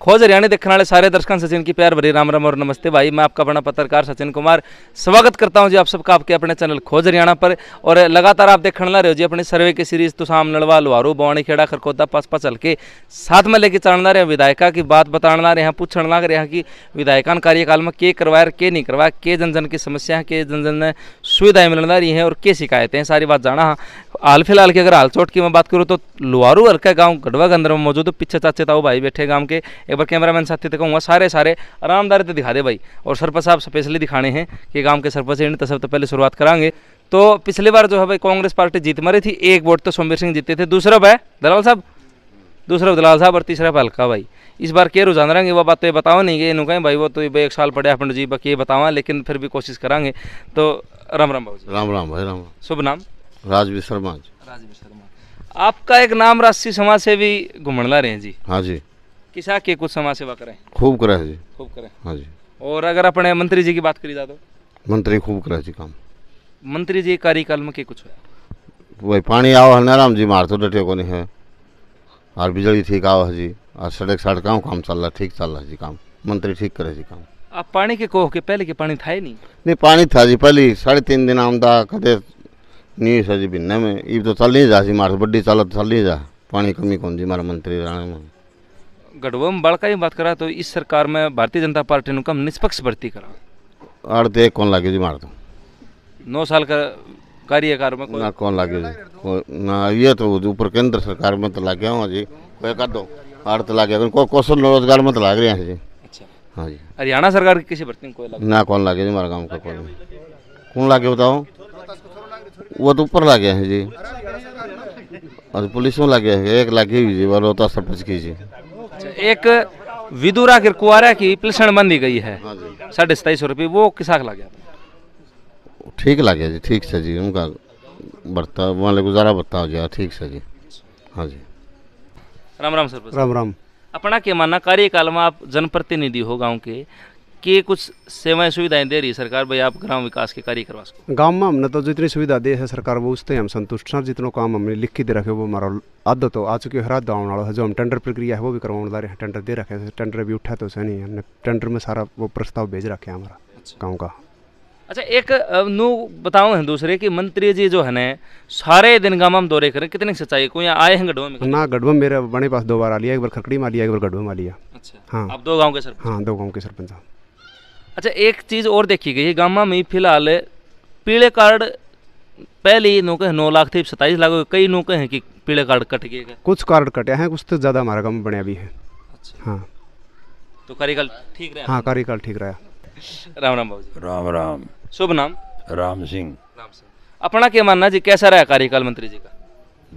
खोज हरियाणा देखने वाले सारे दर्शकों सचिन की प्यार भरी राम राम और नमस्ते भाई। मैं आपका अपना पत्रकार सचिन कुमार स्वागत करता हूं जी आप सबका आपके अपने चैनल खोज हरियाणा पर। और लगातार आप देखने ला रहे हो जी अपने सर्वे की सीरीज तुसाम नलवा लुहारू बवानी खेड़ा खरकोदा पासपा चल के साथ में लेके चलना रहे विधायिका की बात बताना रहे, पूछना लग रहा कि विधायिका कार्यकाल में के करवाया के नहीं करवाया, के जन जन की समस्या के जन जन ने सुविधाएं मिलना रही हैं और के शिकायतें, सारी बात जाना। हाल फिलहाल की अगर हाल चोट की मैं बात करूँ तो लुहारू हल्का गाँव गढ़वा के अंदर में मौजूद पीछे चाचे ताऊ भाई बैठे गाँव के, एक बार कैमरामैन साथी तक कहूँगा सारे आरामदारी से दिखा दे भाई। और सरपंच साहब स्पेशली दिखाने हैं कि गांव के सरपंच हैं, तो सब तो पहले शुरुआत करांगे। तो पिछली बार जो है भाई कांग्रेस पार्टी जीत मारी थी, एक वोट तो सोमवीर सिंह जीते थे, दूसरा भाई दलाल साहब, दूसरा दलाल साहब और तीसरा हल्का भाई। इस बार के रुझान रहेंगे वो बात तो ये बताओ नहीं कि कहें भाई वो तो एक साल पड़े पंडित जी बाकी ये बतावा, लेकिन फिर भी कोशिश करांगे। तो राम राम बाबू जी। राम राम भाई राम। शुभ नाम? राजवीर शर्मा। राजवीर शर्मा। आपका एक नाम राष्ट्रीय समाज सेवी घुमणला रहे हैं जी। हाँ जी। किसा के कुछ समाज सेवा करें? खूब करे जी। खूब करें। हाँ जी। और अगर अपने मंत्री जी की बात करी जा तो मंत्री खूब करे जी काम। मंत्री जी कार्यकाल में के कुछ है? वही पानी आओ है नाराम जी, मार तो डटे को नहीं है, और बिजली ठीक आओ है जी, और सड़क काम चल रहा ठीक चल रहा जी काम, मंत्री ठीक करे जी काम। आप पानी के कहो के पहले के पानी था ही नहीं? नहीं पानी था जी, पहले 3.5 दिन आमदा कदे नहीं सर जी भिन्ने में, ये तो चल नहीं जा जी, मार बड्डी चल नहीं जा, पानी कमी कौन जी मारा मंत्री राणे में। गढ़वा में बड़का ही बात करा तो इस सरकार में भारतीय जनता पार्टी ने कम निष्पक्ष भर्ती करा। और देख कौन लागे जी मार तो 9 साल का कार्यकाल में ना कौन लागे जी ना, ये तो ऊपर केंद्र सरकार में तो लग गया हूँ जी, कोई कर दो आड़ तो लग गया, कौशल रोजगार में तो लग रहे हैं जी। अच्छा। हाँ जी। हरियाणा सरकार की किसी भर्ती में कोई ना कौन लागे जी हमारा गाँव का कोई कौन लागे बताओ, वो तो ऊपर लगे हैं जी, और पुलिस में लगे हैं, एक लगी हुई जी वो रोहता सरपंच की जी। एक विदुरा के कुआरा की पिलसन बंदी गई है 2750 रुपये, वो किसाक लग गया? ठीक लगे जी, ठीक से जी, उनका बर्ता वाले गुजारा बताओ जी, ठीक से जी। हाँ जी। राम राम सरपंच। राम राम। अपना क्या मानना कार्यकाल में आप जनप्रतिनिधि हो गांव के कुछ सेवाएं सुविधाएं दे रही है सरकार भाई, आप ग्राम विकास के कार्य करवा सको? गांव में हमने तो जितनी सुविधा दी है सरकार वो उससे हम संतुष्ट हैं, जितना काम हमने लिख के दे रखे वो हमारा आदत तो आ चुकी है, हर आदत आने वाला है। जो हम टेंडर प्रक्रिया है वो भी करवाने वाले हैं, टेंडर दे रखे हैं, टेंडर भी उठा तो से नहीं, हमने टेंडर में सारा वो प्रस्ताव भेज रखे हैं हमारा गाँव का। अच्छा, एक नू बताओ है दूसरे कि मंत्री जी जो है ना सारे दिन गाँव में दौरे करें, कितनी सच्चाई? कोई आए हैं गढ़वा में? ना गढ़वा मेरे बने पास 2 बार आ लिया, एक बार खड़कड़ी में आ लिया, एक बार गढ़वा में आ लिया। अच्छा। हाँ। आप 2 गाँव के सरपंच? हाँ 2 गाँव के सरपंच। अच्छा, एक चीज़ और देखी गई है गाँव में फिलहाल पीले कार्ड पहले नौके 9 लाख थे, 27 लाख, कई नौके हैं कि पीले कार्ड कट गए, कुछ कार्ड कटे हैं, कुछ तो ज़्यादा हमारा गाँव बनया भी है। अच्छा। हाँ तो कार्यकाल ठीक रहा? हाँ कार्यकाल ठीक रहा। राम राम बाबू जी। राम राम। शुभ नाम? राम सिंह। राम सिंह। अपना क्या मानना जी, कैसा रहा कार्यकाल मंत्री जी का?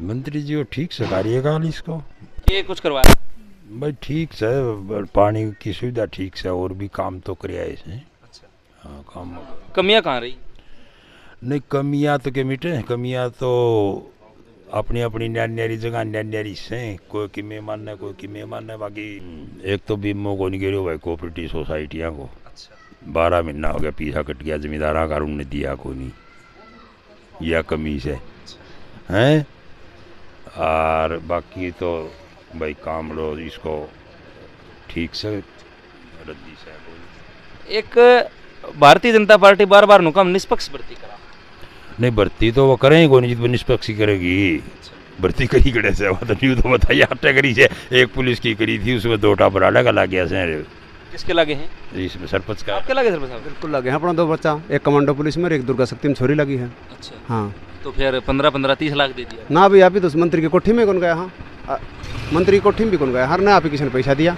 मंत्री जी वो ठीक से कार्यकाल इसको ये कुछ करवाया भाई, ठीक से पानी की सुविधा ठीक से, और भी काम तो कराया इसने। अच्छा। हाँ काम। कमियां कहाँ रही? नहीं कमियां तो क्या मिटे, कमियां तो अपनी अपनी न्यारी जगह न्यारी से, कोई कि मेहमान है कोई कि मेहमान है, बाकी एक तो बीमो को नहीं गिरो भाई कोऑपरेटिव सोसाइटियाँ को। अच्छा। 12 महीना हो गया पीछा कट गया, जमींदारा का उन्होंने दिया को नहीं, यह कमी से हैं। और बाकी तो भाई काम लो इसको ठीक से रद्दी से। एक भारतीय जनता पार्टी बार बार नुकम निष्पक्ष भर्ती करा, नहीं भर्ती तो वो करेंगे कोई नहीं, निष्पक्ष ही करेगी भर्ती करी कड़े से, वो तो न्यू तो बताइए 8 करी से, एक पुलिस की करी थी उसमें 2 टापर अलग लग गया से। किसके लगे हैं? इसमें सरपंच का। आपके लगे सरपंच साहब? बिल्कुल लगे हैं, अपना 2 बच्चा, एक कमांडो पुलिस में, एक दुर्गा शक्ति में छोरी लगी है। अच्छा। हाँ। तो फिर 15-15 30 लाख दे दिया ना भी आप ही तो मंत्री की कोठी में कौन गया? हाँ मंत्री की कोठी में भी कौन गया? हर ना आप ही किसी ने पैसा दिया।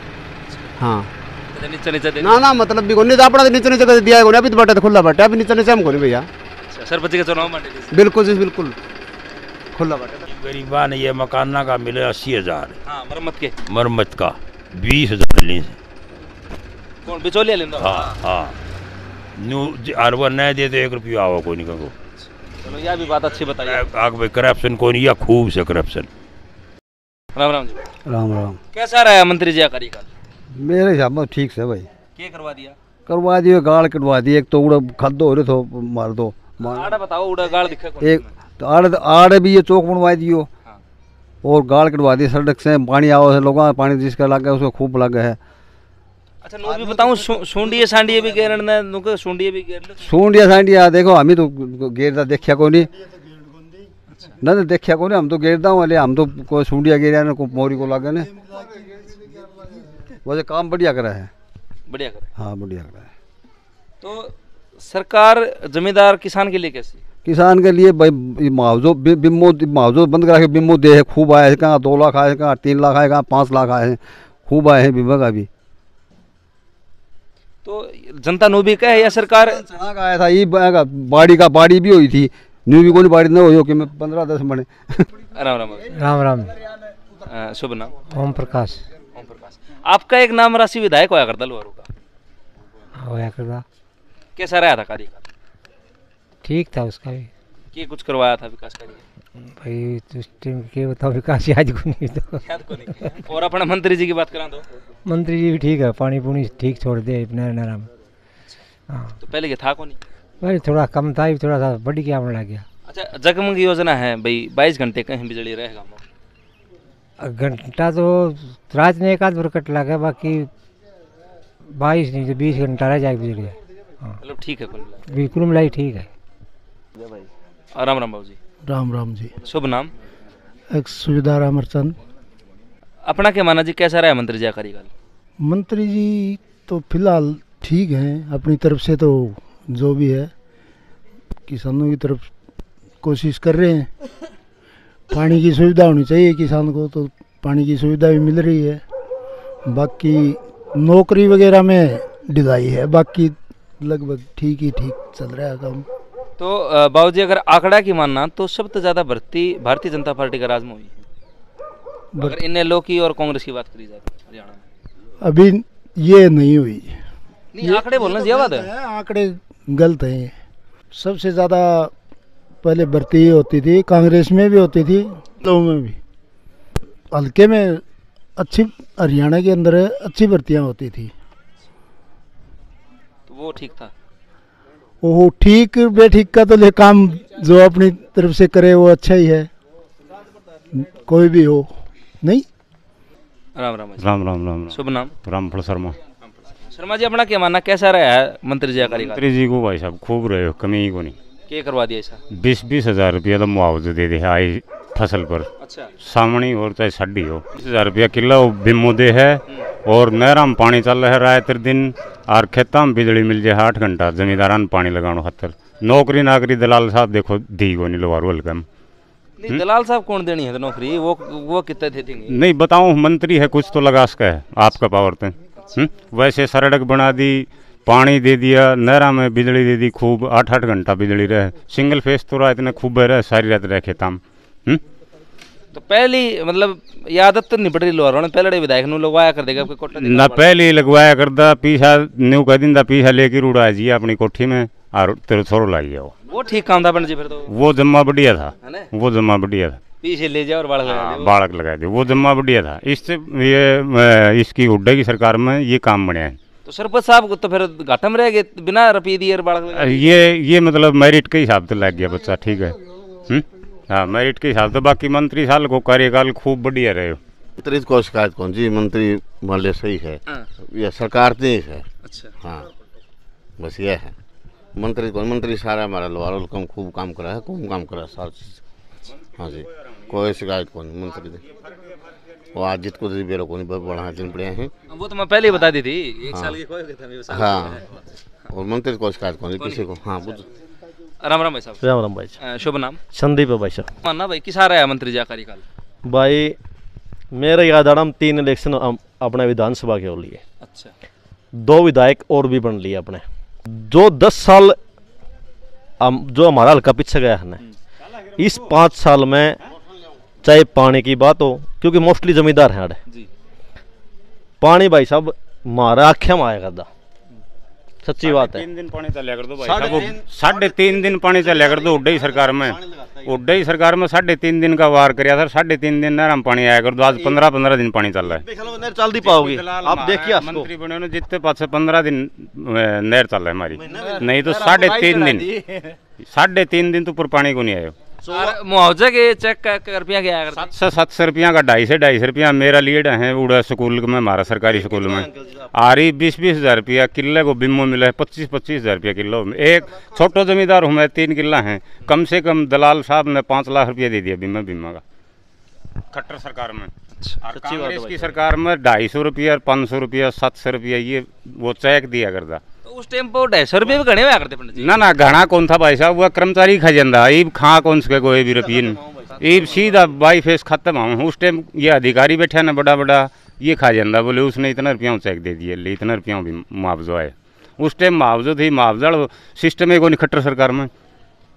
हाँ नीचे ना मतलब भी कौन नहीं, अपना नीचे दिया है, अभी तो बैठा खुला बैठा, अभी नीचे हम कौन भैया। सरपंच के चुनाव में बिल्कुल जी बिल्कुल खुला बैठा। गरीबा ने ये मकान का मिले 80,000। हाँ मरम्मत का 20,000 ली। कौन बिचौलिया लेंदा? हाँ हाँ न्यू और वो नए दे तो 1 रुपया आवा कोई नहीं को। चलो यह भी बात अच्छी बताइए। आग भाई करप्शन कोई नहीं, या खूब से करप्शन। राम राम जी। राम राम। कैसा रहा मंत्री जी का कार्यकाल? मेरे हिसाब में ठीक से भाई। क्या करवा दिया? करवा दिए, गाड़ कटवा दी, एक तो उड़ा खद्दो हो रहे तो मार दो। आड़ा बताओ, उड़ा गाड़ दिखे एक तो आड़े भी ये चौक बनवा दियो। हाँ। और गाड़ कटवा दी, सड़क से पानी आओ से लोग पानी जिसका लग गया उसको खूब लग है। अच्छा नो भी बताऊं सूंडिये सांडिये भी गेरन ने नुके सूंडिये भी गेर लो सूंडिया सांडिया देखो हम ही तो गेरदा देखिया को नहीं ना देखिया को नहीं हम तो गेरदा वाले हम तो कोई सूंडिया गेरिया ने को मोरी को लागे ने वैसे काम बढ़िया करा है बढ़िया करे हाँ बढ़िया करा है। तो सरकार जमींदार किसान के लिए कैसी किसान के लिए भाई मुआवजो बंद करा के बिम्मो दे है खूब आए हैं कहाँ 2 लाख आए हैं कहाँ 3 लाख आए कहाँ 5 लाख आए हैं खूब आए हैं बीमा का भी। तो जनता नो भी कहे या सरकार चना का आया था ये बाड़ी भी हुई थी न्यू भी कोई बाड़ी न हुई हो कि मैं 15-10 बने। राम राम राम राम। शुभ नाम ओम प्रकाश। ओम प्रकाश। आपका एक नाम राशि विधायक होया करता लोहारू का होया करता कैसा रहा था कार्यकाल ठीक था उसका भी कि कुछ करवाया था विकास कार्य भाई उस टाइम के बताओ विकास याद को नहीं तो याद को नहीं और अपने मंत्री जी की बात करा दो मंत्री जी भी ठीक है पानी पुनी ठीक छोड़ दे नहर में। हाँ तो पहले ये था को नहीं भाई थोड़ा कम था थोड़ा सा बड़ी क्या लग गया। अच्छा जगमग योजना है भाई 22 घंटे कहीं बिजली रहेगा घंटा तो रात में 1 आध बार कट लगा बाकी 22 नहीं तो 20 घंटा रह जाएगी बिजली। हाँ मतलब ठीक है कुल बिल्कुल मिलाई ठीक है। राम राम बाबू जी। राम राम जी। शुभ नाम एक सुविधा अमरचंद। अपना क्या माना जी कैसा रहा मंत्री जी का कार्यकाल मंत्री जी तो फिलहाल ठीक हैं अपनी तरफ से तो जो भी है किसानों की तरफ कोशिश कर रहे हैं। पानी की सुविधा होनी चाहिए किसान को तो पानी की सुविधा भी मिल रही है। बाकी नौकरी वगैरह में ढिलाई है बाकी लगभग ठीक ही ठीक चल रहा है काम। तो बाबू जी अगर आंकड़ा की मानना तो सबसे ज्यादा भर्ती भारतीय जनता पार्टी का राज में हुई है अगर इनेलो की और कांग्रेस की बात करी जाए हरियाणा में अभी ये नहीं हुई। नहीं आंकड़े बोलना जी बात है आंकड़े गलत हैं। सबसे ज़्यादा पहले भर्ती होती थी कांग्रेस में भी होती थी लोगों में भी हल्के में अच्छी हरियाणा के अंदर अच्छी भर्तियां होती थी तो वो ठीक था वो ठीक बेठीक का तो ले काम जो अपनी तरफ से करे वो अच्छा ही है कोई भी हो नहीं। राम राम जी। राम राम राम शुभ नाम रामफल शर्मा। शर्मा जी अपना क्या मानना कैसा रहा है मंत्री जी का कार्यकाल मंत्री जी को भाई साहब खूब रहे हो कमी को नहीं क्या करवा दिया ऐसा 20-20 हज़ार रुपया तो मुआवजा दे दे आई फसल पर अच्छा सामनी और चाहे छड़ी हो 20,000 रुपया किलो बिमो दे है और नहरा में पानी चल रहा है रात दिन और खेता में बिजली मिल जाए 8 घंटा जमींदारा ने पानी लगानो खातर नौकरी नाकरी दलाल साहब देखो दी को नहीं लोहारू हल्का में नहीं दलाल साहब कौन देनी है नौकरी वो कितने दे देंगे नहीं बताऊं मंत्री है कुछ तो लगा सका है आपका पावर तो वैसे सड़क बना दी पानी दे दिया नहरा में बिजली दे दी खूब 8-8 घंटा बिजली रहे सिंगल फेस तो रहा इतने खूब रहे सारी रात रहे खेता में। तो पहली मतलब ये आदत तो नहीं पड़ रही लोहारों ने पहले विधायक नु लगवाया कर देगा आपके कोठा ना पहले लगवाया करदा पीछा न्यू कह दिंदा पीछा लेके उड़ा जी अपनी कोठी में और तेरे छोरो लाई जाओ वो ठीक काम था बन जी फिर तो वो जम्मा बढ़िया था वो जम्मा बढ़िया था पीछे ले जाओ और बाड़क लगा दो बाड़क लगा दे वो जम्मा बढ़िया था इससे ये इसकी हुड्डा की सरकार में ये काम बने हैं तो सरपंच साहब को तो फिर घाटा में रह गए बिना रुपये दिए और बाड़क लगा ये मतलब मेरिट के हिसाब से लग गया बच्चा ठीक है हाँ मेरिट के हिसाब से बाकी मंत्री साल को कार्यकाल खूब बढ़िया रहे मंत्री को शिकायत कौन जी मंत्री मान ले सही है ये सरकार नहीं है। अच्छा हाँ बस ये है मंत्री कौन मंत्री सारा हमारा लोहार कम खूब काम करा है खूब काम करा है सारी चीज़। हाँ जी कोई शिकायत कौन मंत्री ने वो आज जित को बेरो को नहीं बढ़ा दिन पड़े हैं वो तो मैं पहले ही बता दी थी 1 साल की कोई हाँ और मंत्री को शिकायत कौन किसी को हाँ बुझ राम राम भाई साहब राम राम भाई शुभ नाम संदीप है भाई साहब मानना भाई किस आ रहा है मंत्री जी का कार्यकाल भाई मेरे याद आ 3 इलेक्शन अपने विधानसभा के लिए अच्छा 2 विधायक और भी बन लिए अपने जो 10 साल जो हमारा हल्का पीछे गया है इस 5 साल में चाहे पानी की बात हो क्योंकि मोस्टली जमींदार हैं जी पानी भाई साहब हमारा आख्या में आया करता सच्ची बात है 3 दिन पानी चलिया कर दो भाई साहब 3.5 दिन पानी चलिया कर दो उड्डई सरकार में 3.5 दिन का वार कराया सर 3.5 दिन नहर में पानी आया कर दो आज 15 दिन पानी चल रहा है चल नहीं पाओगी आप देखिए मंत्री बने हो जितने पास 15 दिन नहर चल रहा है हमारी नहीं तो 3.5 दिन 3.5 दिन तो ऊपर पानी को नहीं आयो और मुआवजे के चेक का रुपया क्या आया करते? 700 रुपया का 250 रुपया मेरा लीड है उड़ा स्कूल में, हमारा सरकारी स्कूल में आ रही 20-20 हज़ार रुपया किले को बिम्मो मिला है, 25-25 हज़ार रुपया किलो में। एक छोटा जमींदार हूँ मैं, 3 किला हैं, कम से कम दलाल साहब ने 5 लाख रुपया दे दिया बीमा का खट्टर सरकार में। और कांग्रेस की सरकार में 250 रुपया, 500 रुपया, 700 रुपया ये वो चेक दिया करता। तो उस टाइम पर 250 रुपये भी घने हुआ करते पंडित जी? ना घना कौन था भाई साहब, वह कर्मचारी खा जाता, ईब खा कौन सके कोई भी रुपये, ईब सीधा बाई फेस खत्म हूँ। उस टाइम ये अधिकारी बैठा ना बड़ा बड़ा, ये खा जाता, बोले उसने इतना रुपया चेक दे दिया, ले इतना रुपया भी मुआवजा है। उस टाइम मुआवजा थी, मुआवजा सिस्टम है कौन खट्टर सरकार में,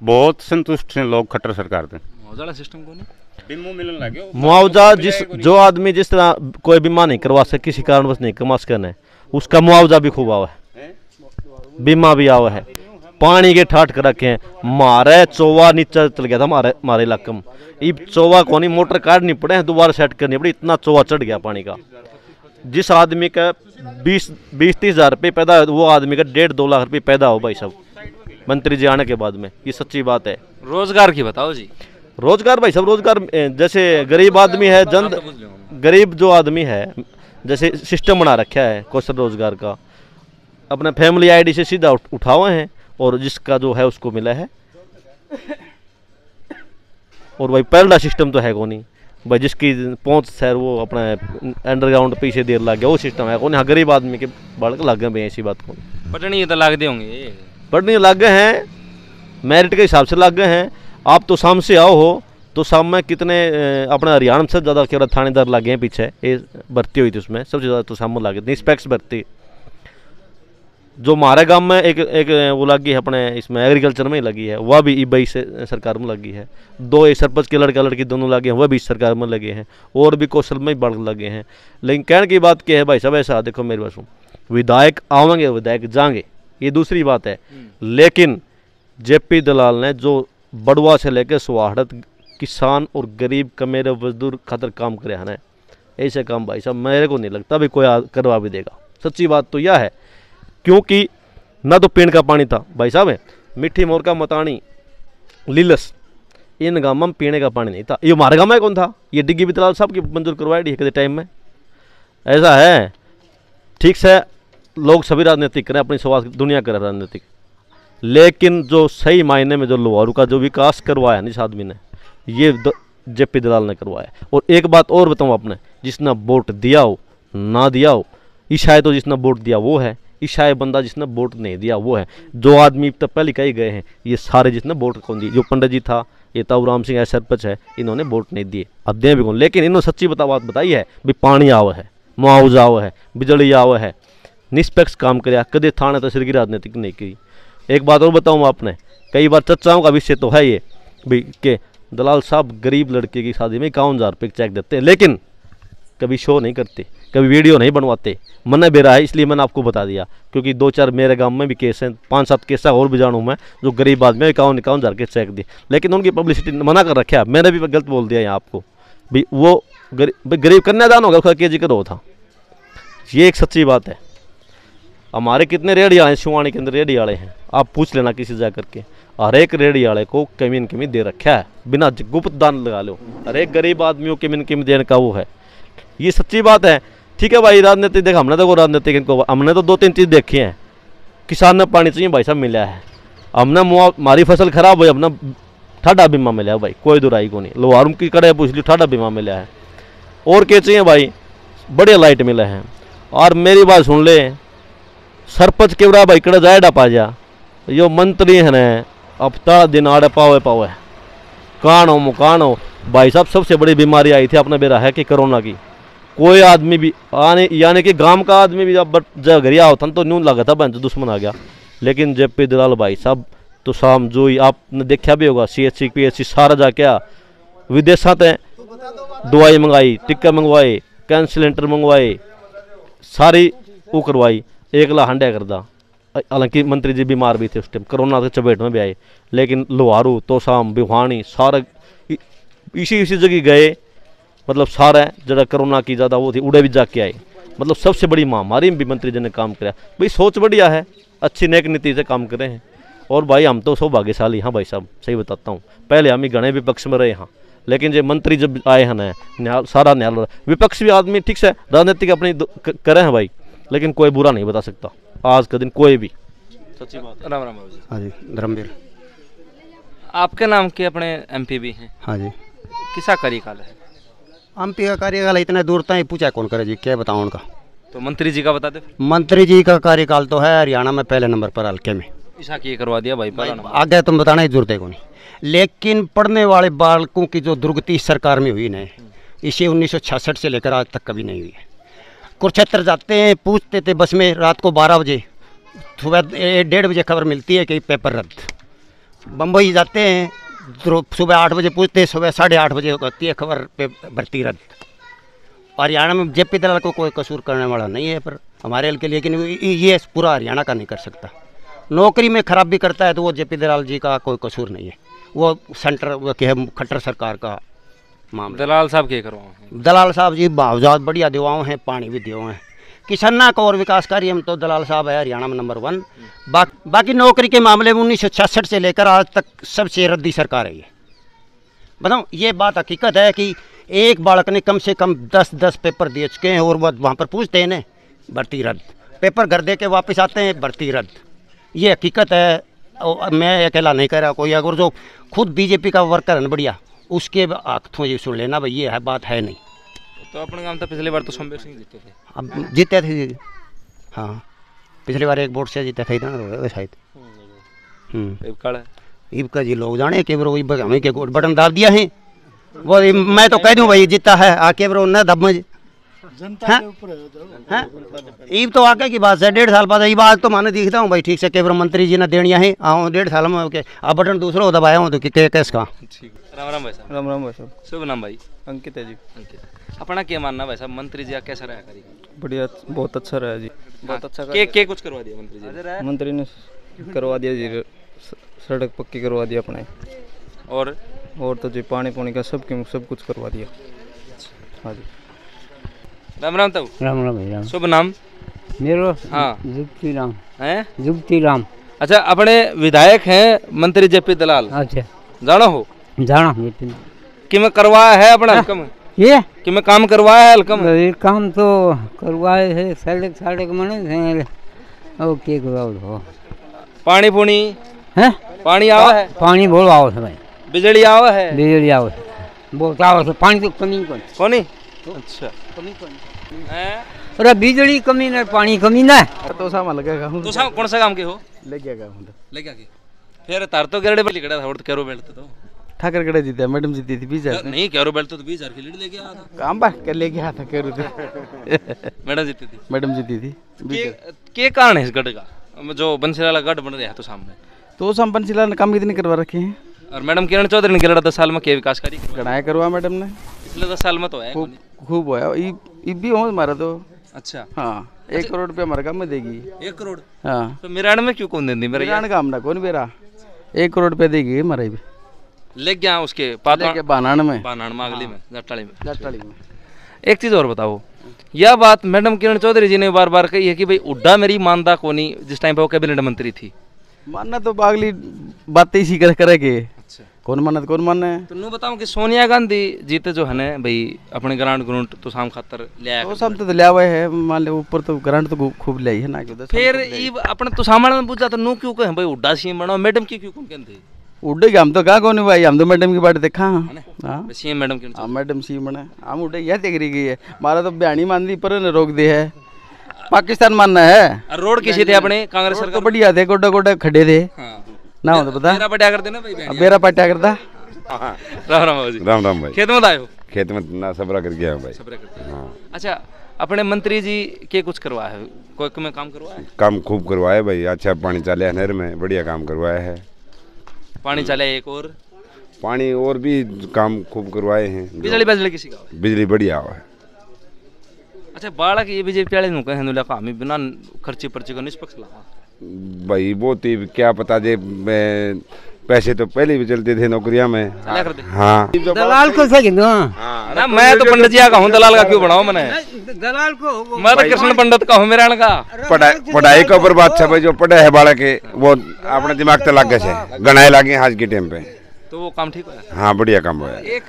बहुत संतुष्ट हैं लोग खट्टर सरकार से। मुआवजा सिस्टम को नहीं बीमा मिलने लगे, मुआवजा जो आदमी जिस तरह कोई बीमा नहीं करवा सके, किसी कारणवश नहीं कमा सकने, उसका मुआवजा भी खूब आवा है, बीमा भी आवा है। पानी के ठाट कर रखे हैं, मारे चौवा नीचे चल गया था हमारे इलाके में, अब चौवा को नहीं मोटर काटनी पड़े हैं, दोबारा सेट करनी पड़ी, इतना चौवा चढ़ गया पानी का। जिस आदमी का 20-30 हज़ार रुपये पैदा हो, वो आदमी का 1.5-2 लाख रुपये पैदा हो भाई साहब, मंत्री जी आने के बाद में। ये सच्ची बात है। रोजगार की बताओ जी। रोजगार भाई साहब, रोजगार जैसे गरीब आदमी है, गरीब जो आदमी है, जैसे सिस्टम बना रखा है कौशल रोजगार का, अपना फैमिली आईडी से सीधा उठाए हैं और जिसका जो है उसको मिला है। और भाई पहला सिस्टम तो है को नहीं भाई, जिसकी पहुंच सर वो अपना अंडरग्राउंड पीछे देर लग गया, वो सिस्टम है को नहीं। हाँ, गरीब आदमी के बालक लग गए भाई, ऐसी बात को पढ़नी तो लगते होंगे, पढ़ने लग गए हैं, मेरिट के हिसाब से लग गए हैं। आप तो शाम से आओ हो तो शाम में कितने अपना हरियाणा में सबसे ज़्यादा केवल थानेदार लगे हैं, पीछे ये भर्ती हुई थी उसमें सबसे ज़्यादा तो शाम में लगे, निष्पक्ष भर्ती। जो हमारे गांव में एक वो लगी है अपने इसमें एग्रीकल्चर में ही लगी है, वह भी ईबई से सरकार में लगी है। 2 एक सरपंच के लड़का लड़की दोनों लगे हैं, वह भी सरकार में लगे हैं, और भी कौशल में ही बढ़ लगे हैं। लेकिन कहने की बात क्या है भाई साहब, ऐसा देखो मेरे पास विधायक आवेंगे विधायक जाएंगे, ये दूसरी बात है। लेकिन जेपी दलाल ने जो बड़वा से लेकर सुहाड़त किसान और गरीब कमेरे मजदूर खातर काम करे है, ऐसे काम भाई साहब मेरे को नहीं लगता भी कोई करवा भी देगा। सच्ची बात तो यह है, क्योंकि ना तो पीने का पानी था भाई साहब है, मिट्टी मोर का मतानी लीलस, इन गाँव में पीने का पानी नहीं था। ये हमारे गाँव में कौन था, ये डिग्गी भी दलाल साहब की मंजूर करवाई दी है टाइम में। ऐसा है, ठीक से लोग सभी राजनीतिक करें, अपनी समाज दुनिया करें राजनीतिक, लेकिन जो सही मायने में जो लोहारू का जो विकास करवाया इस आदमी ने, ये जेपी दलाल ने करवाया। और एक बात और बताऊँ आपने, जिसने वोट दिया हो ना दिया हो, ईशाए तो जिसने वोट दिया वो है, ईशाए बंदा जिसने वोट नहीं दिया वो है। जो आदमी तब पहले कही गए हैं, ये सारे जिसने वोट कौन दी, जो पंडित जी था, ये ताऊराम सिंह ऐसा सरपंच है, इन्होंने वोट नहीं दिए, अब दे भी कौन। लेकिन इन्होंने सच्ची बात बताई है भी पानी आवा है, मुआवजा आवा है, बिजली आवा है, निष्पक्ष काम कराया, कदे थाने तहसील की राजनीतिक नहीं की। एक बात और बताऊँ आपने, कई बार चर्चाओं का विषय तो है ये भी कि दलाल साहब गरीब लड़के की शादी में 51,000 रुपये चेक देते हैं, लेकिन कभी शो नहीं करते, कभी वीडियो नहीं बनवाते। मन बेरा है, इसलिए मैंने आपको बता दिया, क्योंकि 2-4 मेरे गांव में भी केस हैं, 5-7 केस और भी जानूँ मैं, जो गरीब आदमी 51,000 के चेक दिए, लेकिन उनकी पब्लिसिटी मना कर रखा है। मैंने भी गलत बोल दिया यहाँ आपको भी, वो गरीब कन्यादान होगा उसका के जिक्र हो था, ये एक सच्ची बात है। हमारे कितने रेडी आए शिवानी के अंदर रेडी आड़े हैं, आप पूछ लेना किसी जा करके, हर एक रेडी आड़े को कमी न कमी दे रखा है, बिना गुप्त दान लगा लो, हर एक गरीब आदमियों कमी न कमी देने का वो है, ये सच्ची बात है। ठीक है भाई, राजनीति देख, हमने तो राजनीतिक इनको हमने तो 2-3 चीज़ देखी हैं। किसान ने पानी चाहिए भाई साहब मिला है, हमने हमारी फसल खराब हुई, हमने ठाडा बीमा मिला है भाई, कोई दुराई को नहीं। लोहारू की कड़े पूछ ली, ठाडा बीमा मिला है। और क्या चाहिए भाई, बढ़िया लाइट मिला है। और मेरी बात सुन ले, सरपंच केवड़ा भाई कड़ा जाए पा जा, यो मंत्री है न हफ्ता दिन आड़े पावे कान हो मुकान हो भाई साहब। सबसे बड़ी बीमारी आई थी अपना बेरा है कि कोरोना की, कोई आदमी भी आने यानी कि गांव का आदमी भी जब घरिया होता तो न्यून लगा था बहन तो दुश्मन आ गया। लेकिन जेपी दलाल भाई साहब तो शाम जो ही आपने देखा भी होगा, CHC PHC सारा जाके विदेशा तय दवाई मंगाई, टिक्का मंगवाए, कैंसर सिलेंडर मंगवाए, सारी वो करवाई, 1 लाख हंडा कर दा। हालांकि मंत्री जी बीमार भी थे उस टाइम, कोरोना के चपेट में भी आए, लेकिन लोहारू तो शाम बिहानी सारा इसी जगह गए। मतलब सारा जरा कोरोना की ज़्यादा वो थी, उड़े भी जाके आए। मतलब सबसे बड़ी महामारी में भी मंत्री जी ने काम कराया भाई, सोच बढ़िया है, अच्छी नेक नीति से काम करे हैं। और भाई हम तो सौभाग्यशाली हाँ भाई साहब, सही बताता हूँ। पहले हम ही घने विपक्ष में रहे हाँ, लेकिन जो मंत्री जब आए हैं ना सारा न्याल विपक्ष भी आदमी ठीक से राजनीतिक अपनी करे हैं भाई, लेकिन कोई बुरा नहीं बता सकता आज का दिन कोई भी। सच्ची बात। राम राम बाबू जी। हाँ जी धर्मवीर। आपके नाम के अपने एमपी भी हैं, हाँ जी। किसा कार्यकाल है? एमपी का कार्यकाल इतना दूर तक पूछा कौन करे जी, क्या बताऊँ उनका। तो मंत्री जी का बता दे। मंत्री जी का कार्यकाल तो है हरियाणा में पहले नंबर पर, हल्के में। ईसा की करवा दिया भाई, आगे तुम बताना ही जरूरत है को नहीं। लेकिन पढ़ने वाले बालकों की जो दुर्गति साल में हुई ना, इसे 1966 से लेकर आज तक कभी नहीं हुई है। कुरुक्षेत्र जाते हैं, पूछते थे बस में रात को 12 बजे, सुबह 1:30 बजे खबर मिलती है कि पेपर रद्द। बम्बई जाते हैं तो सुबह 8 बजे पूछते हैं, सुबह 8:30 बजे होती है खबर पे भर्ती रद्द। हरियाणा में जेपी दलाल को कोई कसूर करने वाला नहीं है, पर हमारे हल के लिए, लेकिन ये पूरा हरियाणा का नहीं कर सकता। नौकरी में खराबी करता है तो वो जेपी दलाल जी का कोई कसूर नहीं है, वो सेंटर वो क्या है खट्टर सरकार का मामला। दलाल साहब क्या करवाओ? दलाल साहब जी मुआवजात बढ़िया दिवाओं हैं, पानी भी दिवाओं हैं, किसाना का और विकास कार्य हम तो दलाल साहब है हरियाणा में नंबर 1। बाकी नौकरी के मामले में 1966 से लेकर आज तक सबसे रद्दी सरकार है ये। बताऊँ ये बात हकीकत है कि एक बालक ने कम से कम 10 पेपर दे चुके हैं और वहाँ पर पूछते हैं ना भर्ती रद्द, पेपर घर दे के वापस आते हैं भर्ती रद्द। ये हकीकत है, मैं अकेला नहीं कह रहा, कोई अगर जो खुद बीजेपी का वर्कर है बढ़िया उसके हाथों ये सुन लेना भाई, ये है बात है नहीं। तो अपने काम तो पिछली बार तो शंभर सिंह जीते थे। अब जीते थे हाँ, पिछली बार एक वोट से जीते थे ना शायद। ईब का जी लोग जाने के बरो हमें के बटन दाब दिया है वो, मैं तो कह दूं भाई जीता है आके बरो न दब मुझे जनता के ऊपर है। ईब तो आगे की बात है, 1.5 साल बाद ईब आज तो माने दिखता हूँ भाई ठीक से, केवल मंत्री जी ने देनिया है आओ 1.5 साल में के अब बटन दूसरा हो दबाया हूँ तो कैस का। राम राम भाई साहब। राम राम भाई साहब। शुभ नाम भाई? अंकित है जी। अंकित। अपना क्या मानना भाई साहब, मंत्री जी कैसा रहा कार्यकाल? बढ़िया, बहुत अच्छा रहा जी, बहुत अच्छा। के कुछ करवा दिया मंत्री जी? मंत्री ने करवा दिया जी, सड़क पक्की करवा दिया अपने, और तो जी पानी का सब कुछ करवा दिया। हाँ जी। राम राम तब। राम राम भाई। शुभ नाम? मेरो हाँ जुगती राम है। जुगती राम। अच्छा, अपने विधायक हैं मंत्री जेपी दलाल। अच्छा जानो हो? जाना कि मैं करवाया है अपना हल्कम, ये कि मैं काम करवाया है हल्कम? ये काम तो करवाए है, सड़क मने ओके करवाओ। पानी पुनी है, पानी आवा है? पानी बहुत आओ है भाई। बिजली आवा है? बिजली आओ बहुत आओ है, पानी तो कमी कोनी। अच्छा कमी है, अरे बिजली कमी ना पानी कमी ना। तो सामा लगेगा। तो साहब कौन सा काम के हो? ले गया फिर तार तो गेरड़े पर लिखड़ा था, और कैरो बेल्ट तो ठाकर गड़ा जीते, मैडम जीती थी 20,000 नहीं, कैरो बेल्ट तो 20,000 की लीड लेके आया था। काम बात कर ले गया था कैरो थे। मैडम जीती थी। मैडम जीती थी। के कारण है इस गढ़ का, जो बंसीलाल गढ़ बन रहा है तो सामने? तो साम बंसीलाल ने काम कितने करवा रखे हैं। और मैडम किरण चौधरी ने गेरड़ा 10 साल में के विकास कार्य गढ़ाया करवा मैडम ने पिछले 10 साल में तो है खूब हुआ। भी हो हमारा तो। अच्छा हाँ, 1 करोड़ रुपया हमारे काम में देगी। 1 करोड़? हाँ। तो मेराण में क्यों कौन देती? मेराण काम ना कौन मेरा 1 करोड़ रुपया देगी हमारे भी। ले गया उसके पाता बानान में अगली में जटाली में। एक चीज़ और बताओ, यह बात मैडम किरण चौधरी जी ने बार बार कही है कि भाई उड्डा मेरी मानदा कोनी जिस टाइम पे वो कैबिनेट मंत्री थी। मानना तो बागली बातें इसी करेगे। अच्छा। कौन माना कौन मानना है। तो नू बताऊं कि सोनिया गांधी जीते जो है ना भाई अपने ग्रांट तो शाम खातर ले आया। तो शाम तो ले आए है, मान ले ऊपर तो ग्रांट तो खूब ले आई है ना। फिर अपने तो सामान में पूछा तो नू क्यों कहे भाई उड्डा सीएम बनाओ, मैडम की क्यों कौन कहते? उड्डे हम तो कहा कौन भाई, हम तो मैडम की बात देखा। हाँ सीएम मैडम की। हाँ मैडम सीएम बना, हम उड्डे यह देख रही गई है। हमारा तो बयानी मान दी पर रोक दे है, पाकिस्तान मानना है। रोड किसी थे अपने कांग्रेस सरकार तो बढ़िया थे, गोडा गोडा खड़े थे ना, हो तो पता मेरा पटिया करते ना भाई, मेरा पटिया करता। राम राम भाई। राम राम भाई। खेत में आए हो? खेत में ना सबरा कर गया भाई। हाँ। अच्छा, अपने मंत्री जी के कुछ करवाया है, कोई में काम करवाया है? काम खूब करवाया भाई, अच्छा पानी चले नहर में, बढ़िया काम करवाया है। पानी चले, एक और पानी और भी काम खूब करवाए हैं। बिजली किसी का? बिजली बढ़िया है। अच्छा, बालक ये बीजेपी वाले नुका है लगा हमें बिना खर्ची पर्ची का निष्पक्ष लगा भाई, वो तो क्या पता जे पैसे तो पहले भी चलते थे नौकरियां में। हाँ दलाल को सही ना। ना मैं तो पंडित जी का हूँ, दलाल का क्यों बनाऊं मैंने? दलाल को मैं तो कृष्ण पंडित का हूँ मेरा का। पढ़ाई के ऊपर बात है भाई, जो पढ़े है बालक के वो अपने दिमाग से लग गए, गणाए लागे आज के टाइम पे, तो वो काम ठीक है। हाँ बढ़िया काम हुआ। एक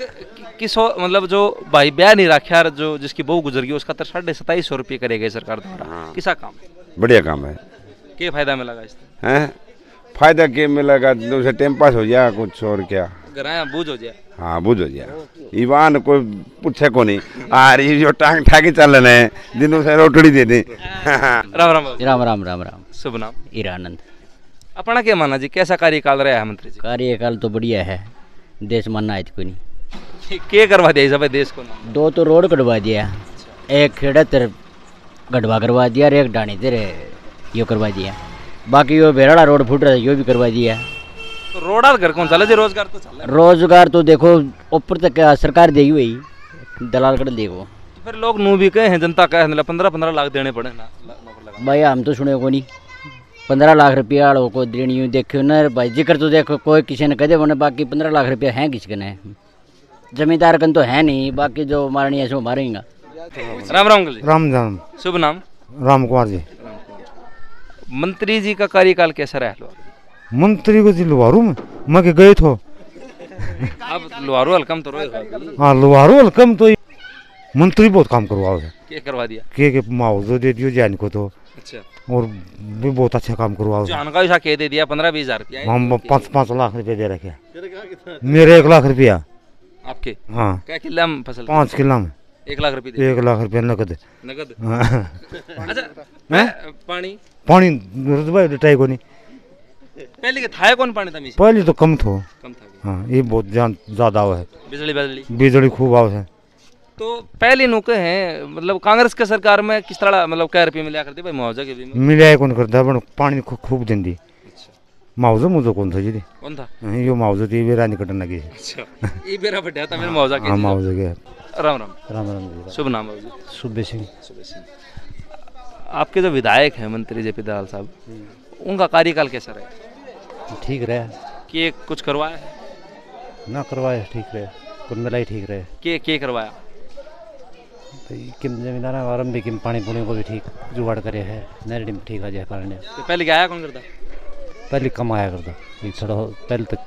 किस मतलब जो भाई ब्याह नहीं रखा जो जिसकी बहू गुजर गई उसका 27,500 रुपये करेगी सरकार द्वारा, किसा काम? बढ़िया काम है। क्या फायदा मिलेगा इससे? हैं फायदा क्या मिलेगा? दूसरे टाइम पास हो जाए कुछ और क्या, घरा बूझ हो जाए। हाँ बूझ हो जाए, ईवान कोई पूछे को नहीं। यार ये जो टांग ठाकी चल रहे हैं दिनों से रोटड़ी दे दे। राम राम राम राम राम राम। शुभ नाम? ईरानंद। अपना क्या माना जी, कैसा कार्यकाल रहा है मंत्री जी? कार्यकाल तो बढ़िया है, देश मानना है कोई नहीं। क्या करवा दिया सब देश को? दो तो रोड कटवा दिया, एक खेड़ा तर गढ़वा करवा दिया और एक डाणी तेरे यो करवा दिया, बाकी वो बेराड़ा रोड फूट रहा है यो भी करवा दिया। तो रोड घर कौन चला जी? रोजगार तो चल रहा है। रोजगार तो देखो ऊपर तक सरकार देगी वही, दलाल कर देखो। तो फिर लोग नू भी कहे हैं, जनता कहे 15-15 लाख देने पड़े ना भाई, हम तो सुने को नहीं 15 लाख रुपया आड़ो को देनी देखो ना भाई, जिक्र तो देखो कोई किसी ने कह दे, बाकी 15 लाख रुपया है किसके ने, जमींदार कन तो है नहीं, बाकी जो मारनी है सो मारेगा। राम राम जी। राम राम। शुभ नाम? राम कुमार जी। मंत्री जी का कार्यकाल कैसा रहा? मंत्री को जी लुहारू में मैं के गए थो। अब लुहारू हल्कम तो रोए। हाँ लुहारू हल्कम तो मंत्री बहुत काम करवाओ है। क्या करवा दिया? के मुआवजा दे दियो जान को तो। अच्छा। और भी बहुत अच्छा काम करवाओ। जान का ऐसा कह दे दिया 15-20 हज़ार रुपया। हम 5 लाख रुपए दे रखे। मेरे 1 लाख रुपया। आपके? हाँ। क्या किला में फसल? 5 किला में 1 लाख रुपये। 1 लाख रुपया नकद। नकद? अच्छा। पानी? पानी भाई टाई को नहीं। पहले के था कौन पानी था? पहले तो कम था। कम था। हाँ ये बहुत ज्यादा है। बिजली खूब आओ है। तो पहले नुके हैं मतलब कांग्रेस के सरकार में किस तरह मतलब क्या रुपये मिला करते भाई मुआवजा के भी? मिला कौन करता है पानी खूब देंदी। मुआवजा मुझे कौन था जी? कौन था? यो मुआवजा थी बेरा निकट लगी। अच्छा ये बेरा बढ़िया था मेरे मुआवजा के। हाँ मुआवजा के। राम राम। राम राम जी। शुभ नाम है जी? सुबे सिंह। आपके जो विधायक हैं मंत्री जेपी दलाल साहब, उनका कार्यकाल कैसा रहा? ठीक रहे कि कुछ करवाया है? ना करवाया ठीक रहे, कुल मिलाई ठीक रहे। के करवाया? किम जमींदार आरम भी किम पानी पुणी को भी ठीक जुगाड़ करे है, नहर में ठीक आ जाए पानी। तो पहले क्या आया कौन करता? पहले कम आया करता, ये थोड़ा पहले तक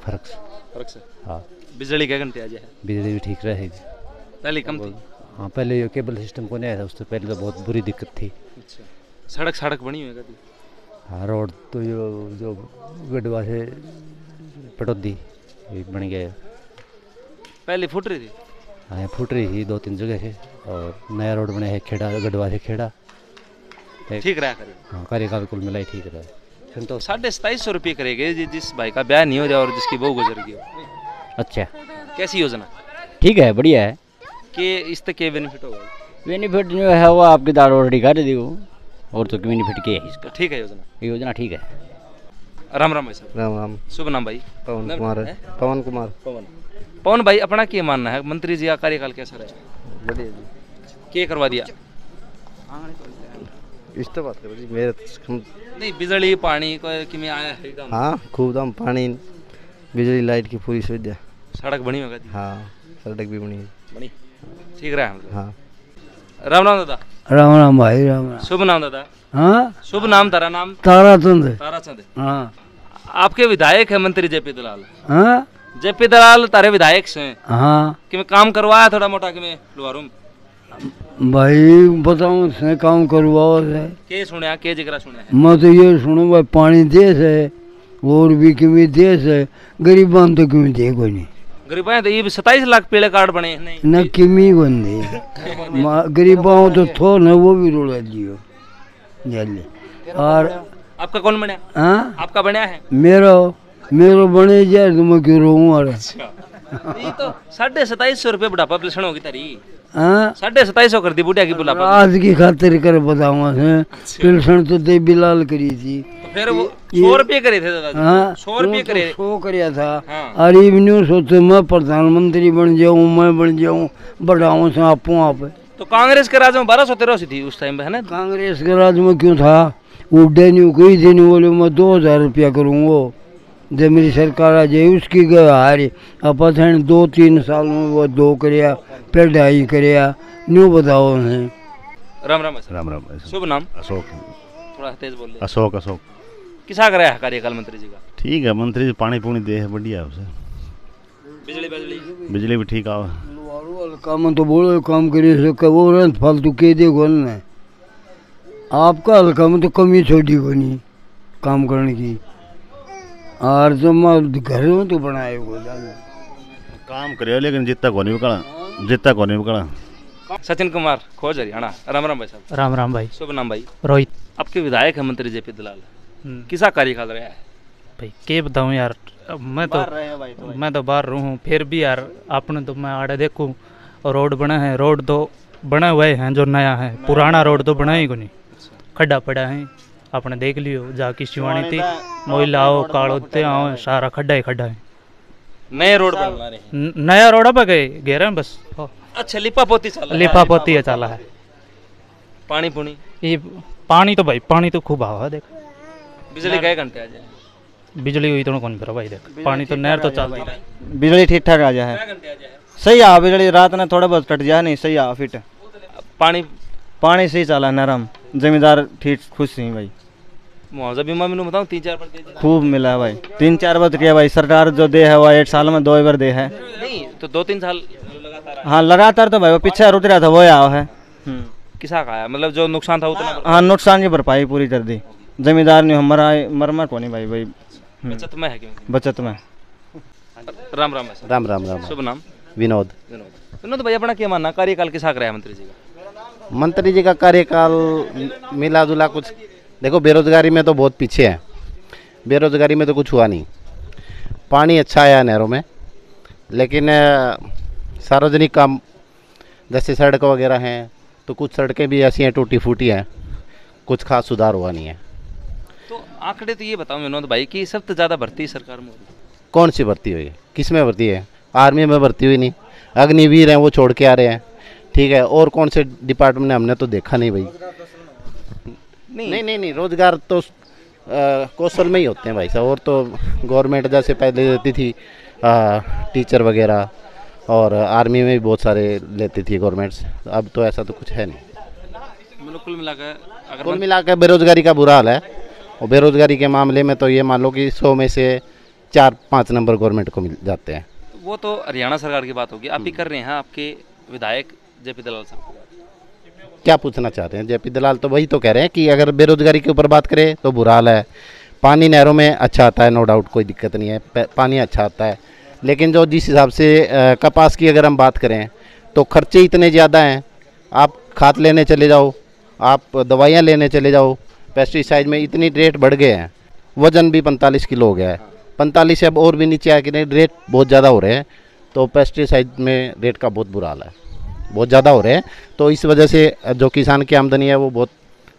फर्क से। हाँ। बिजली क्या घंटे आ जाए? बिजली भी ठीक रहे। पहले कम थी? हाँ पहले ये केबल सिस्टम को नहीं आया था, उससे पहले तो बहुत बुरी दिक्कत थी। अच्छा। सड़क बनी हुई है? हाँ रोड तो जो गढ़वा से पटौदी बन गया। पहले फुट रही थी? हाँ फुट रही थी 2-3 जगह से, और नया रोड बना है खेड़ा, गढ़वा से खेड़ा। ठीक रहा? हाँ कार्यकाल कुल मिलाई ठीक रहा। फिर तो 2750 रुपये करेंगे जिस भाई का ब्याह नहीं हो जाए और जिसकी बहू गुजर गई। अच्छा कैसी योजना? ठीक है बढ़िया है। कि इससे क्या बेनिफिट होगा? बेनिफिट जो है वो आपकी दाल ऑलरेडी कर दी वो, और तो बेनिफिट क्या है इसका? ठीक है योजना? योजना ठीक है। राम राम भाई साहब। राम राम। शुभ नाम भाई? पवन कुमार है। पवन कुमार। पवन भाई अपना क्या मानना है मंत्री जी का कार्यकाल कैसा रहा? बढ़िया जी। क्या करवा दिया? इस तो बात करो जी, मेरे नहीं बिजली पानी को में आया है? हाँ खूब दाम पानी बिजली लाइट की पूरी सुविधा। सड़क बनी होगा? हाँ सड़क भी बनी ठीक रहा है। हाँ। राम राम दादा। राम राम भाई राम राम। शुभ नाम दादा? हाँ शुभ नाम? तारा नाम? ताराचंद। ताराचंद। हाँ। आपके विधायक है मंत्री जेपी दलाल? हाँ जेपी दलाल तारे विधायक से? हाँ। कि मैं काम करवाया थोड़ा मोटा कि मैं लुहारू भाई बताऊं से काम करवाओ से के सुनया के जिगरा सुनया? मैं तो ये सुनो भाई पानी देश है और भी किमी देश है, गरीबां तो किमी दे कोई नहीं। गरीबां तो ये 27 लाख पीले कार्ड बने नहीं न किमी बंदे गरीबां तो थो न वो भी रोड़ा दियो जल्दी। और आपका कौन बनया? हाँ आपका बनया है? मेरो बने जाए तो मैं क्यों रोऊं? अरे ये तो 2750 रुपये बुढ़ापा पेंशन होगी तारी। हाँ 2750 कर दी बुढ़िया की बुढ़ापा। आज की खातिर कर बताऊंगा पेंशन तो दे बिलाल करी थी। तो फिर वो 100 रुपये करे थे दादा? हाँ 100 रुपये करे। 100 कराया था। हाँ। अरे न्यू सोचे मैं प्रधानमंत्री बन जाऊं, मैं बन जाऊं, बढ़ाऊं से आपो आप। तो कांग्रेस के राज में 1213 थी उस टाइम पे, है ना? कांग्रेस के राज में क्यों था? वो देने कोई देने बोले मैं 2000 रुपया करूँगा, जब मेरी सरकार आ जाए उसकी हारे अपन 2-3 साल में वो 2 करया फिर 2.5 करया न्यू बताओ उन्हें। राम राम राम राम। शुभ नाम? अशोक। थोड़ा तेज बोलिए। अशोक अशोक। किसा कर रहा है कार्यकाल मंत्री जी का? ठीक है, मंत्री जी पानी पूनी दे है, बढ़िया है उसे। बिजली भी ठीक आवे। काम तो बोलो काम करे सो वो फालतू के देखो ना आपका हल्का में तो कमी छोड़ी को नहीं काम करने की और जो घर में तो बनाए वो काम करे लेकिन जितना को नहीं बिकड़ा। सचिन कुमार खोज हरियाणा। राम राम भाई साहब। राम राम भाई। शुभ नाम भाई? रोहित। आपके विधायक है मंत्री जेपी दलाल, किसा कार्यकाल रहा है भाई? क्या बताऊँ यार, मैं तो बाहर रहूँ फिर भी यार आपने तो मैं आड़े देखूँ रोड बना है, रोड तो बने हुए हैं जो नया है, पुराना रोड तो बना ही को नहीं, खड्डा पड़ा है। आपने देख लियो जाकी शिवानी थी मोइला आओ काड़ोते आओ सारा खड्डा ही खड्डा है। नए रोड बनवा रहे हैं? नया रोड अब गए घेरे हैं बस। अच्छा लिपापोती लिपापोती चला है। पानी पुनी ये पानी तो भाई पानी तो खूब आवा देख। बिजली कई घंटे आ जाए? बिजली हुई तो कौन करो भाई देख, पानी तो नहर तो चल रहा है। बिजली ठीक ठाक आ जाए, सही आ बिजली रात ने थोड़ा बहुत कट जाए नहीं सही आ फिट। पानी सही चला नरम, जमींदार ठीक खुश नहीं भाई। मुआवजा बीमा मैंने बताऊं 3-4 बार दे दिया, खूब मिला है भाई। 3-4 बार किया भाई, सरकार जो दे है वो 1 साल में 2 बार दे है। नहीं तो 2-3 साल लगातार? हाँ लगातार तो भाई वो पीछे रुक रहा था वो आया है। किसा का आया मतलब जो नुकसान था उतना? हाँ नुकसान की भरपाई पूरी कर दी जमींदार ने हमारा मरमत होनी भाई। भाई बचत में है क्यों? बचत में। राम राम। राम राम राम। शुभ नाम? विनोद। विनोद भाई अपना क्या मानना कार्यकाल किसा कर रहा है मंत्री जी का? मंत्री जी का कार्यकाल मिला जुला कुछ देखो, बेरोजगारी में तो बहुत पीछे है, बेरोजगारी में तो कुछ हुआ नहीं। पानी अच्छा आया नहरों में, लेकिन सार्वजनिक काम जैसे सड़क वगैरह हैं तो कुछ सड़कें भी ऐसी हैं टूटी फूटी हैं, कुछ खास सुधार हुआ नहीं है। तो आंकड़े तो ये बताओ विनोद भाई कि सबसे ज़्यादा भर्ती सरकार में कौन सी भर्ती हुई है? किस में भर्ती है? आर्मी में भर्ती हुई नहीं, अग्निवीर हैं वो छोड़ के आ रहे हैं, ठीक है। और कौन से डिपार्टमेंट ने हमने तो देखा नहीं भाई। नहीं रोजगार तो कौशल में ही होते हैं भाई साहब। और तो गवर्नमेंट जैसे पहले देती थी टीचर वगैरह, और आर्मी में भी बहुत सारे लेती थी गवर्नमेंट्स, अब तो ऐसा तो कुछ है नहीं। मतलब कुल मिलाकर बेरोजगारी का बुरा हाल है। और बेरोजगारी के मामले में तो ये मान लो कि 100 में से 4-5 नंबर गवर्नमेंट को मिल जाते हैं। वो तो हरियाणा सरकार की बात होगी, आप ही कर रहे हैं आपके विधायक जेपी दलाल साहब। क्या पूछना चाह रहे हैं? जेपी दलाल तो वही तो कह रहे हैं कि अगर बेरोजगारी के ऊपर बात करें तो बुरा हाल है। पानी नहरों में अच्छा आता है, नो डाउट, कोई दिक्कत नहीं है, पानी अच्छा आता है। लेकिन जो जिस हिसाब से कपास की अगर हम बात करें तो खर्चे इतने ज़्यादा हैं। आप खाद लेने चले जाओ, आप दवाइयाँ लेने चले जाओ, पेस्टिसाइड में इतनी रेट बढ़ गए हैं। वज़न भी 45 किलो हो गया है, 45 से अब और भी नीचे आके रेट बहुत ज़्यादा हो रहे हैं। तो पेस्टिसाइड में रेट का बहुत बुरा हाल है, बहुत ज़्यादा हो रहे हैं। तो इस वजह से जो किसान की आमदनी है वो बहुत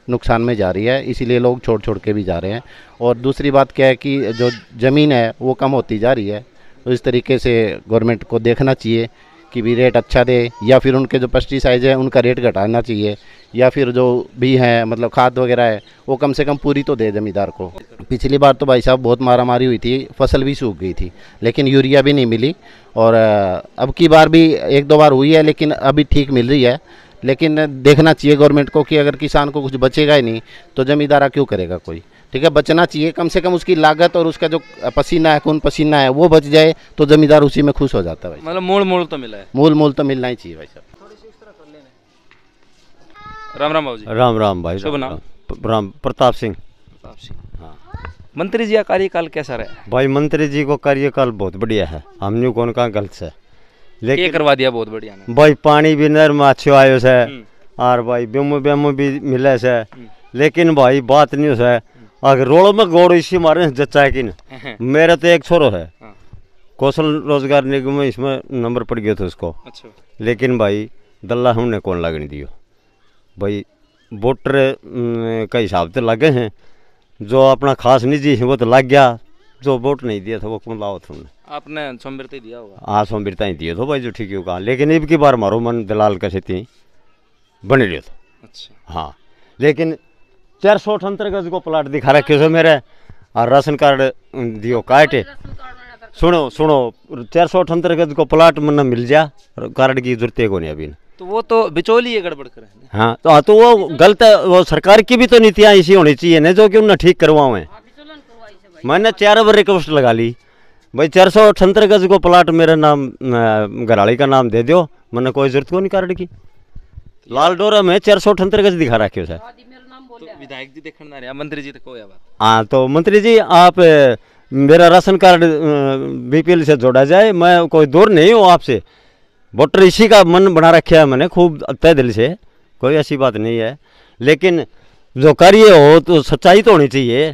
नुकसान में जा रही है, इसीलिए लोग छोड़ छोड़ के भी जा रहे हैं। और दूसरी बात क्या है कि जो ज़मीन है वो कम होती जा रही है। तो इस तरीके से गवर्नमेंट को देखना चाहिए कि भी रेट अच्छा दे, या फिर उनके जो पेस्टिसाइड है उनका रेट घटाना चाहिए, या फिर जो भी है मतलब खाद वगैरह है वो कम से कम पूरी तो दे ज़मींदार को। पिछली बार तो भाई साहब बहुत मारामारी हुई थी, फसल भी सूख गई थी, लेकिन यूरिया भी नहीं मिली। और अब की बार भी 1-2 बार हुई है, लेकिन अभी ठीक मिल रही है। लेकिन देखना चाहिए गवर्नमेंट को कि अगर किसान को कुछ बचेगा ही नहीं तो ज़मींदारा क्यों करेगा कोई, ठीक है। बचना चाहिए, कम से कम उसकी लागत और उसका जो पसीना है, खून पसीना है, वो बच जाए तो ज़मींदार उसी में खुश हो जाता है भाई। मतलब मूल तो मिला है, मूल तो मिलना ही चाहिए भाई साहब। राम राम बाबू जी। राम राम भाई। शुभ नाम? राम प्रताप सिंह। हाँ। मंत्री जी का कार्यकाल कैसा रहा? भाई मंत्री जी को कार्यकाल बहुत बढ़िया है, हमने कौन कहा गलत से, लेकिन करवा दिया बहुत बढ़िया ने। भाई पानी भी नर में अच्छो आयो से, और भाई बेमो भी मिले से। लेकिन भाई बात नहीं है, अगर रोड में गोड़ इसी मारे जच्चा कि मेरा तो एक छोरो है, कौशल रोजगार निगम में इसमें नंबर पड़ गया था उसको। अच्छा। लेकिन भाई दल्ला हमने कौन लगने दियो भाई, वोटर का हिसाब से लगे हैं, जो अपना खास निजी है वो तो लग गया, जो वोट नहीं दिया था वो कौन लाओ था हमने। आपने सोमबिरता ही दिया होगा? हाँ सोमबिरता ही दिया था भाई, जो ठीक है कहा। लेकिन अब की बार मारो मन दलाल का खेती बन रही था। अच्छा। हाँ लेकिन 478 गज को प्लाट दिखा रखे से मेरे, और राशन कार्ड दियो काटे। सुनो 478 गज को प्लाट मन मिल जा, कार्ड की जरूरत है को नहीं अभी। तो वो तो बिचौली है गड़बड़ कर। हाँ तो वो गलत है, वो सरकार की भी तो नीतियाँ ऐसी होनी चाहिए ना जो कि उन्हें ठीक करवाओ। मैंने 4 बार रिक्वेस्ट लगा ली भाई 478 गज को प्लाट मेरा नाम घराड़ी का नाम दे दो, मैंने कोई जरूरत को नहीं कार्ड की। लाल डोरा में 478 गज दिखा रखे सर। तो विधायक जी देखने ना रहे, मंत्री जी को बात। हाँ तो मंत्री जी आप मेरा राशन कार्ड बीपीएल से जोड़ा जाए, मैं कोई दूर नहीं हूँ आपसे, वोटर इसी का मन बना रखा है मैंने खूब तय दिल से, कोई ऐसी बात नहीं है। लेकिन जो कार्य हो तो सच्चाई तो होनी चाहिए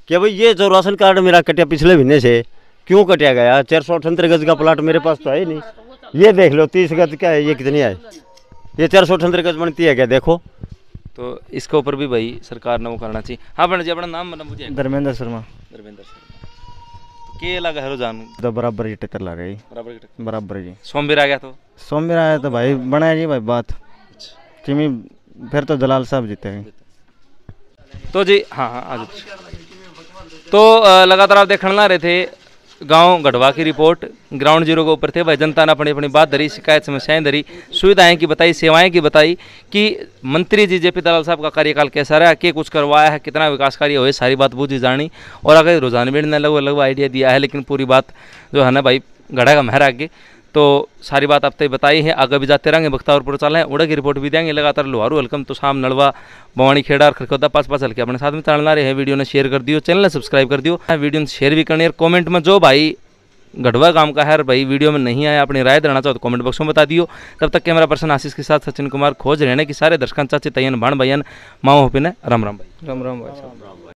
कि भाई ये जो राशन कार्ड मेरा कटिया पिछले महीने से क्यों कटिया गया। 478 गज का प्लाट मेरे पास तो है ही नहीं। ये देख लो 30 गज क्या है, ये कितनी है, ये 478 गज बनती है क्या देखो। तो इसके ऊपर भी भाई सरकार ने वो करना चाहिए। हाँ बन जी अपना नाम मतलब मुझे। धर्मेंद्र शर्मा। धर्मेंद्र शर्मा के लगा है रोजान तो बराबर ही टेटर लगा ही बराबर जी। सोमवीर आ गया तो सोमवीर आया तो भाई बनाया जी भाई बात चिमी, फिर तो दलाल साहब जीते। तो जी हाँ आज तो लगातार आप देखने ला रहे थे गांव गढ़वा की रिपोर्ट। ग्राउंड जीरो के ऊपर थे भाई, जनता ने अपनी अपनी बात धरी, शिकायत समस्याएं धरी, सुविधाएं की बताई, सेवाएं की बताई कि मंत्री जी जेपी दलाल साहब का कार्यकाल कैसा रहा, क्या कुछ करवाया है, कितना विकास कार्य हुए, सारी बात बूझी जानी। और अगर रुझान भी ने लगभग आइडिया दिया है, लेकिन पूरी बात जो है ना भाई गढ़ा का महर आगे। तो सारी बात अब तक बताई है, आगे भी जाते रहेंगे, बख्तावरपुर चलें, उड़ा की रिपोर्ट भी देंगे लगातार। लोहारू हल्कम तो शाम नलवा बवानी खेड़ा और खरखोदा 5-5 हल्के अपने साथ में चलना रहे हैं। वीडियो ने शेयर कर दियो, चैनल ने सब्सक्राइब कर दियो, वीडियो ने शेयर भी करनी है। कमेंट में जो भाई गढ़वा गांव का है भाई वीडियो में नहीं आया, अपनी राय देना चाहो तो कमेंट बॉक्स में बता दियो। तब तक कैमरा पर्सन आशीष के साथ सचिन कुमार खोज रहने की सारे दर्शकों चाची तयन भाण भयन माओ होपिन राम राम भाई। राम राम भाई।